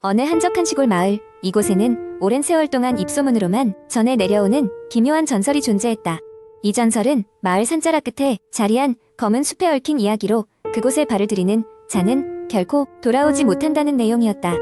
어느 한적한 시골 마을, 이곳에는 오랜 세월 동안 입소문으로만 전해 내려오는 기묘한 전설이 존재했다. 이 전설은 마을 산자락 끝에 자리한 검은 숲에 얽힌 이야기로 그곳에 발을 들이는 자는 결코 돌아오지 못한다는 내용이었다.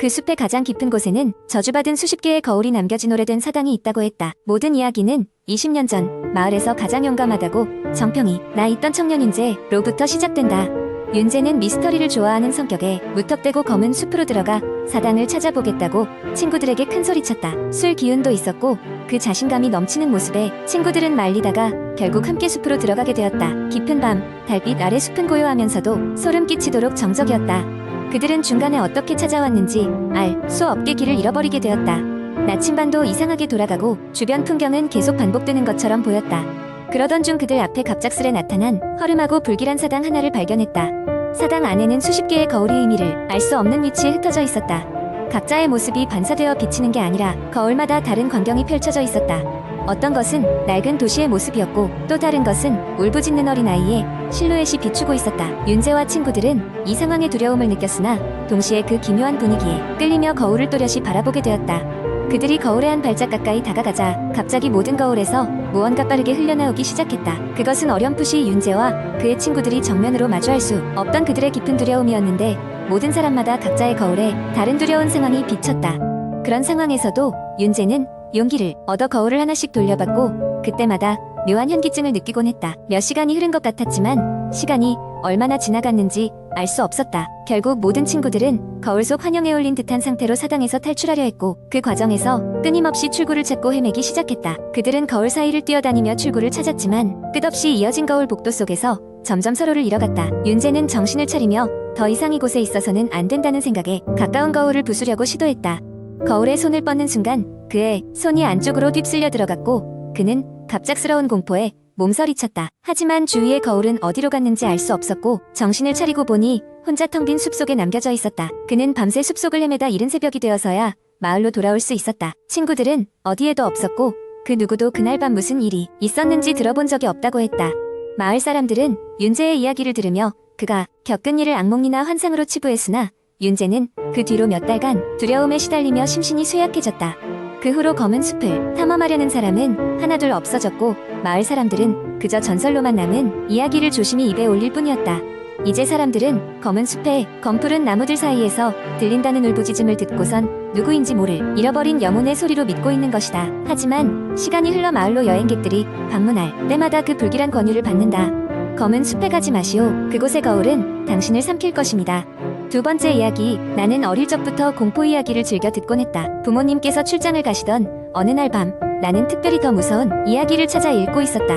그 숲의 가장 깊은 곳에는 저주받은 수십 개의 거울이 남겨진 오래된 사당이 있다고 했다. 모든 이야기는 20년 전 마을에서 가장 용감하다고 정평이 나 있던 청년 윤재로부터 시작된다. 윤재는 미스터리를 좋아하는 성격에 무턱대고 검은 숲으로 들어가 사당을 찾아보겠다고 친구들에게 큰 소리쳤다. 술 기운도 있었고 그 자신감이 넘치는 모습에 친구들은 말리다가 결국 함께 숲으로 들어가게 되었다. 깊은 밤, 달빛 아래 숲은 고요하면서도 소름 끼치도록 정적이었다. 그들은 중간에 어떻게 찾아왔는지 알 수 없게 길을 잃어버리게 되었다. 나침반도 이상하게 돌아가고 주변 풍경은 계속 반복되는 것처럼 보였다. 그러던 중 그들 앞에 갑작스레 나타난 허름하고 불길한 사당 하나를 발견했다. 사당 안에는 수십 개의 거울이 의미를 알 수 없는 위치에 흩어져 있었다. 각자의 모습이 반사되어 비치는 게 아니라 거울마다 다른 광경이 펼쳐져 있었다. 어떤 것은 낡은 도시의 모습이었고 또 다른 것은 울부짖는 어린아이의 실루엣이 비추고 있었다. 윤재와 친구들은 이 상황에 두려움을 느꼈으나 동시에 그 기묘한 분위기에 끌리며 거울을 또렷이 바라보게 되었다. 그들이 거울에 한 발짝 가까이 다가가자 갑자기 모든 거울에서 무언가 빠르게 흘러나오기 시작했다. 그것은 어렴풋이 윤재와 그의 친구들이 정면으로 마주할 수 없던 그들의 깊은 두려움이었는데 모든 사람마다 각자의 거울에 다른 두려운 상황이 비쳤다. 그런 상황에서도 윤재는 용기를 얻어 거울을 하나씩 돌려봤고 그때마다 묘한 현기증을 느끼곤 했다. 몇 시간이 흐른 것 같았지만 시간이 얼마나 지나갔는지 알 수 없었다. 결국 모든 친구들은 거울 속 환영에 올린 듯한 상태로 사당에서 탈출하려 했고 그 과정에서 끊임없이 출구를 찾고 헤매기 시작했다. 그들은 거울 사이를 뛰어다니며 출구를 찾았지만 끝없이 이어진 거울 복도 속에서 점점 서로를 잃어갔다. 윤재는 정신을 차리며 더 이상 이곳에 있어서는 안 된다는 생각에 가까운 거울을 부수려고 시도했다. 거울에 손을 뻗는 순간 그의 손이 안쪽으로 휩쓸려 들어갔고 그는 갑작스러운 공포에 몸서리쳤다. 하지만 주위의 거울은 어디로 갔는지 알 수 없었고 정신을 차리고 보니 혼자 텅 빈 숲속에 남겨져 있었다. 그는 밤새 숲속을 헤매다 이른 새벽이 되어서야 마을로 돌아올 수 있었다. 친구들은 어디에도 없었고 그 누구도 그날 밤 무슨 일이 있었는지 들어본 적이 없다고 했다. 마을 사람들은 윤재의 이야기를 들으며 그가 겪은 일을 악몽이나 환상으로 치부했으나 윤재는 그 뒤로 몇 달간 두려움에 시달리며 심신이 쇠약해졌다. 그 후로 검은 숲을 탐험하려는 사람은 하나둘 없어졌고 마을 사람들은 그저 전설로만 남은 이야기를 조심히 입에 올릴 뿐이었다. 이제 사람들은 검은 숲의 검푸른 나무들 사이에서 들린다는 울부짖음을 듣고선 누구인지 모를 잃어버린 영혼의 소리로 믿고 있는 것이다. 하지만 시간이 흘러 마을로 여행객들이 방문할 때마다 그 불길한 권유를 받는다. 검은 숲에 가지 마시오. 그곳의 거울은 당신을 삼킬 것입니다. 두 번째 이야기, 나는 어릴 적부터 공포 이야기를 즐겨 듣곤 했다. 부모님께서 출장을 가시던 어느 날 밤, 나는 특별히 더 무서운 이야기를 찾아 읽고 있었다.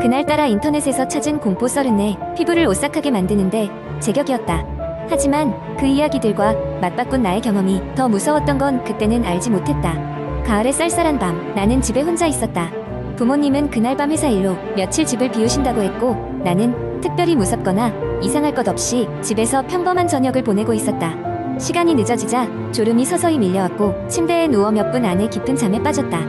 그날따라 인터넷에서 찾은 공포 썰은 피부를 오싹하게 만드는데 제격이었다. 하지만 그 이야기들과 맞바꾼 나의 경험이 더 무서웠던 건 그때는 알지 못했다. 가을의 쌀쌀한 밤, 나는 집에 혼자 있었다. 부모님은 그날 밤 회사 일로 며칠 집을 비우신다고 했고 나는 특별히 무섭거나 이상할 것 없이 집에서 평범한 저녁을 보내고 있었다. 시간이 늦어지자 졸음이 서서히 밀려왔고 침대에 누워 몇 분 안에 깊은 잠에 빠졌다.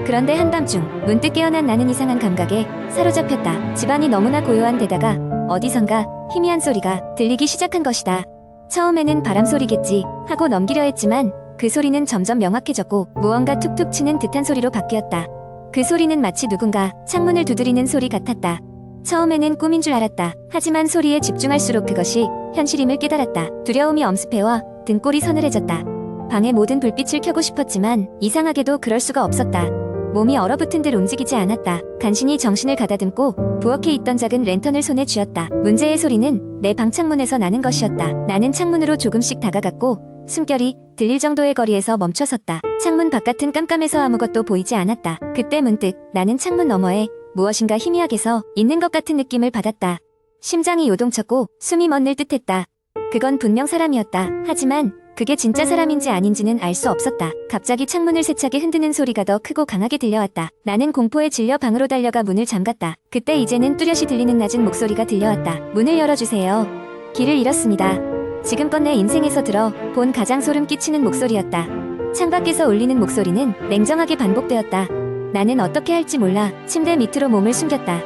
그런데 한밤중 문득 깨어난 나는 이상한 감각에 사로잡혔다. 집안이 너무나 고요한 데다가 어디선가 희미한 소리가 들리기 시작한 것이다. 처음에는 바람 소리겠지 하고 넘기려 했지만 그 소리는 점점 명확해졌고 무언가 툭툭 치는 듯한 소리로 바뀌었다. 그 소리는 마치 누군가 창문을 두드리는 소리 같았다. 처음에는 꿈인 줄 알았다. 하지만 소리에 집중할수록 그것이 현실임을 깨달았다. 두려움이 엄습해와 등골이 서늘해졌다. 방의 모든 불빛을 켜고 싶었지만 이상하게도 그럴 수가 없었다. 몸이 얼어붙은 듯 움직이지 않았다. 간신히 정신을 가다듬고 부엌에 있던 작은 랜턴을 손에 쥐었다. 문제의 소리는 내 방 창문에서 나는 것이었다. 나는 창문으로 조금씩 다가갔고 숨결이 들릴 정도의 거리에서 멈춰섰다. 창문 바깥은 깜깜해서 아무것도 보이지 않았다. 그때 문득 나는 창문 너머에 무엇인가 희미하게 서 있는 것 같은 느낌을 받았다. 심장이 요동쳤고 숨이 멎을 듯했다. 그건 분명 사람이었다. 하지만 그게 진짜 사람인지 아닌지는 알 수 없었다. 갑자기 창문을 세차게 흔드는 소리가 더 크고 강하게 들려왔다. 나는 공포에 질려 방으로 달려가 문을 잠갔다. 그때 이제는 뚜렷이 들리는 낮은 목소리가 들려왔다. 문을 열어주세요. 길을 잃었습니다. 지금껏 내 인생에서 들어본 가장 소름 끼치는 목소리였다. 창밖에서 울리는 목소리는 냉정하게 반복되었다. 나는 어떻게 할지 몰라 침대 밑으로 몸을 숨겼다.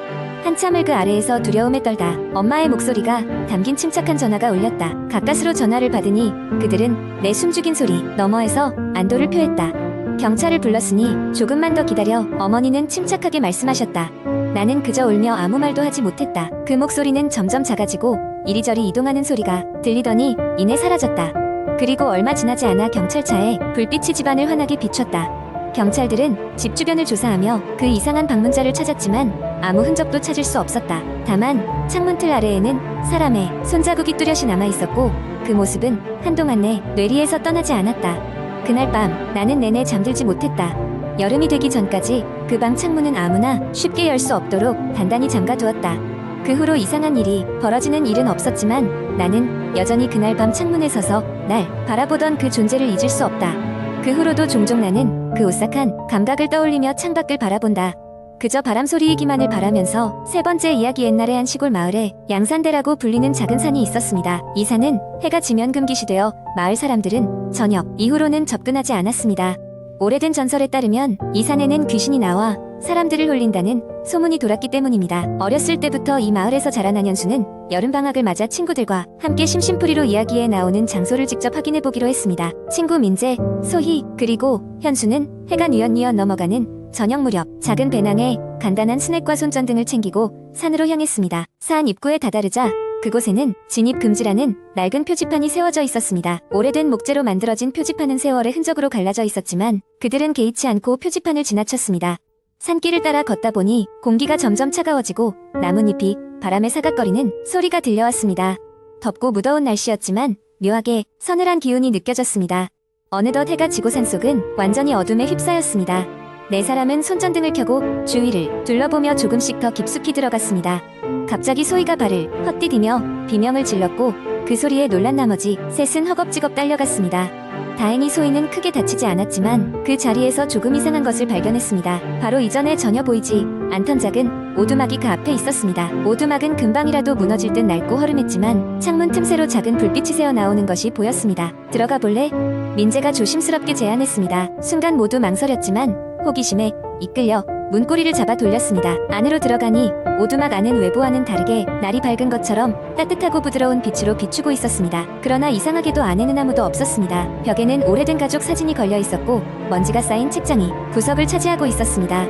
한참을 그 아래에서 두려움에 떨다 엄마의 목소리가 담긴 침착한 전화가 울렸다. 가까스로 전화를 받으니 그들은 내 숨죽인 소리 너머에서 안도를 표했다. 경찰을 불렀으니 조금만 더 기다려. 어머니는 침착하게 말씀하셨다. 나는 그저 울며 아무 말도 하지 못했다. 그 목소리는 점점 작아지고 이리저리 이동하는 소리가 들리더니 이내 사라졌다. 그리고 얼마 지나지 않아 경찰차에 불빛이 집안을 환하게 비췄다. 경찰들은 집 주변을 조사하며 그 이상한 방문자를 찾았지만 아무 흔적도 찾을 수 없었다. 다만 창문틀 아래에는 사람의 손자국이 뚜렷이 남아있었고 그 모습은 한동안 내 뇌리에서 떠나지 않았다. 그날 밤 나는 내내 잠들지 못했다. 여름이 되기 전까지 그 방 창문은 아무나 쉽게 열 수 없도록 단단히 잠가두었다. 그 후로 이상한 일이 벌어지는 일은 없었지만 나는 여전히 그날 밤 창문에 서서 날 바라보던 그 존재를 잊을 수 없다. 그 후로도 종종 나는 그 오싹한 감각을 떠올리며 창밖을 바라본다. 그저 바람 소리이기만을 바라면서 세 번째 이야기. 옛날에 한 시골 마을에 양산대라고 불리는 작은 산이 있었습니다. 이 산은 해가 지면 금기시 되어 마을 사람들은 저녁 이후로는 접근하지 않았습니다. 오래된 전설에 따르면 이 산에는 귀신이 나와 사람들을 홀린다는 소문이 돌았기 때문입니다. 어렸을 때부터 이 마을에서 자란 현수는 여름방학을 맞아 친구들과 함께 심심풀이로 이야기에 나오는 장소를 직접 확인해보기로 했습니다. 친구 민재, 소희, 그리고 현수는 해가 뉘엿뉘엿 넘어가는 저녁 무렵 작은 배낭에 간단한 스낵과 손전 등을 챙기고 산으로 향했습니다. 산 입구에 다다르자 그곳에는 진입 금지라는 낡은 표지판이 세워져 있었습니다. 오래된 목재로 만들어진 표지판은 세월의 흔적으로 갈라져 있었지만 그들은 개의치 않고 표지판을 지나쳤습니다. 산길을 따라 걷다 보니 공기가 점점 차가워지고 나뭇잎이 바람에 사각거리는 소리가 들려왔습니다. 덥고 무더운 날씨였지만 묘하게 서늘한 기운이 느껴졌습니다. 어느덧 해가 지고 산속은 완전히 어둠에 휩싸였습니다. 네 사람은 손전등을 켜고 주위를 둘러보며 조금씩 더 깊숙이 들어갔습니다. 갑자기 소희가 발을 헛디디며 비명을 질렀고 그 소리에 놀란 나머지 셋은 허겁지겁 딸려갔습니다. 다행히 소희는 크게 다치지 않았지만 그 자리에서 조금 이상한 것을 발견했습니다. 바로 이전에 전혀 보이지 않던 작은 오두막이 그 앞에 있었습니다. 오두막은 금방이라도 무너질 듯 낡고 허름했지만 창문 틈새로 작은 불빛이 새어나오는 것이 보였습니다. 들어가 볼래? 민재가 조심스럽게 제안했습니다. 순간 모두 망설였지만 호기심에 이끌려 문고리를 잡아 돌렸습니다. 안으로 들어가니 오두막 안은 외부와는 다르게 날이 밝은 것처럼 따뜻하고 부드러운 빛으로 비추고 있었습니다. 그러나 이상하게도 안에는 아무도 없었습니다. 벽에는 오래된 가족 사진이 걸려 있었고 먼지가 쌓인 책장이 구석을 차지하고 있었습니다.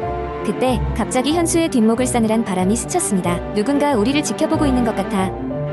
그때 갑자기 현수의 뒷목을 싸늘한 바람이 스쳤습니다. 누군가 우리를 지켜보고 있는 것 같아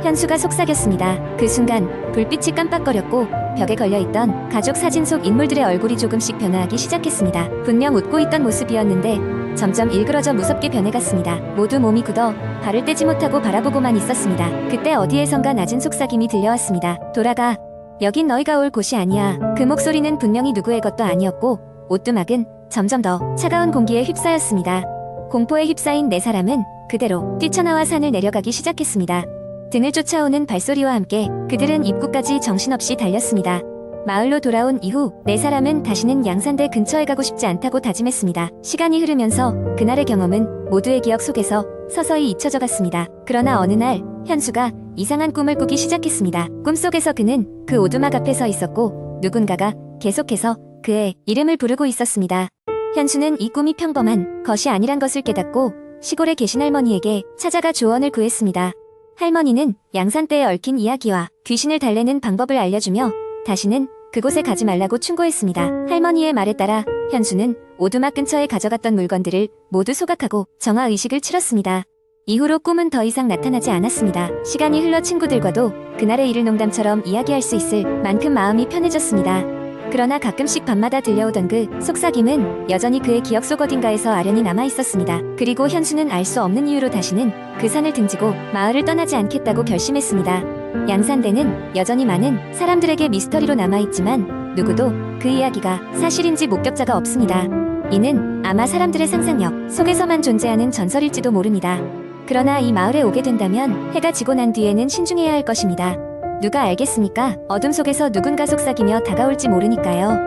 현수가 속삭였습니다. 그 순간 불빛이 깜빡거렸고 벽에 걸려있던 가족 사진 속 인물들의 얼굴이 조금씩 변화하기 시작했습니다. 분명 웃고 있던 모습이었는데 점점 일그러져 무섭게 변해갔습니다. 모두 몸이 굳어 발을 떼지 못하고 바라보고만 있었습니다. 그때 어디에선가 낮은 속삭임이 들려왔습니다. 돌아가. 여긴 너희가 올 곳이 아니야. 그 목소리는 분명히 누구의 것도 아니었고 오두막은 점점 더 차가운 공기에 휩싸였습니다. 공포에 휩싸인 네 사람은 그대로 뛰쳐나와 산을 내려가기 시작했습니다. 등을 쫓아오는 발소리와 함께 그들은 입구까지 정신없이 달렸습니다. 마을로 돌아온 이후 네 사람은 다시는 양산대 근처에 가고 싶지 않다고 다짐했습니다. 시간이 흐르면서 그날의 경험은 모두의 기억 속에서 서서히 잊혀져 갔습니다. 그러나 어느 날 현수가 이상한 꿈을 꾸기 시작했습니다. 꿈속에서 그는 그 오두막 앞에 서 있었고 누군가가 계속해서 그의 이름을 부르고 있었습니다. 현수는 이 꿈이 평범한 것이 아니란 것을 깨닫고 시골에 계신 할머니에게 찾아가 조언을 구했습니다. 할머니는 양산대에 얽힌 이야기와 귀신을 달래는 방법을 알려주며 다시는 그곳에 가지 말라고 충고했습니다. 할머니의 말에 따라 현수는 오두막 근처에 가져갔던 물건들을 모두 소각하고 정화의식을 치렀습니다. 이후로 꿈은 더 이상 나타나지 않았습니다. 시간이 흘러 친구들과도 그날의 일을 농담처럼 이야기할 수 있을 만큼 마음이 편해졌습니다. 그러나 가끔씩 밤마다 들려오던 그 속삭임은 여전히 그의 기억 속 어딘가에서 아련히 남아있었습니다. 그리고 현수는 알 수 없는 이유로 다시는 그 산을 등지고 마을을 떠나지 않겠다고 결심했습니다. 양산대는 여전히 많은 사람들에게 미스터리로 남아있지만 누구도 그 이야기가 사실인지 목격자가 없습니다. 이는 아마 사람들의 상상력 속에서만 존재하는 전설일지도 모릅니다. 그러나 이 마을에 오게 된다면 해가 지고 난 뒤에는 신중해야 할 것입니다. 누가 알겠습니까? 어둠 속에서 누군가 속삭이며 다가올지 모르니까요.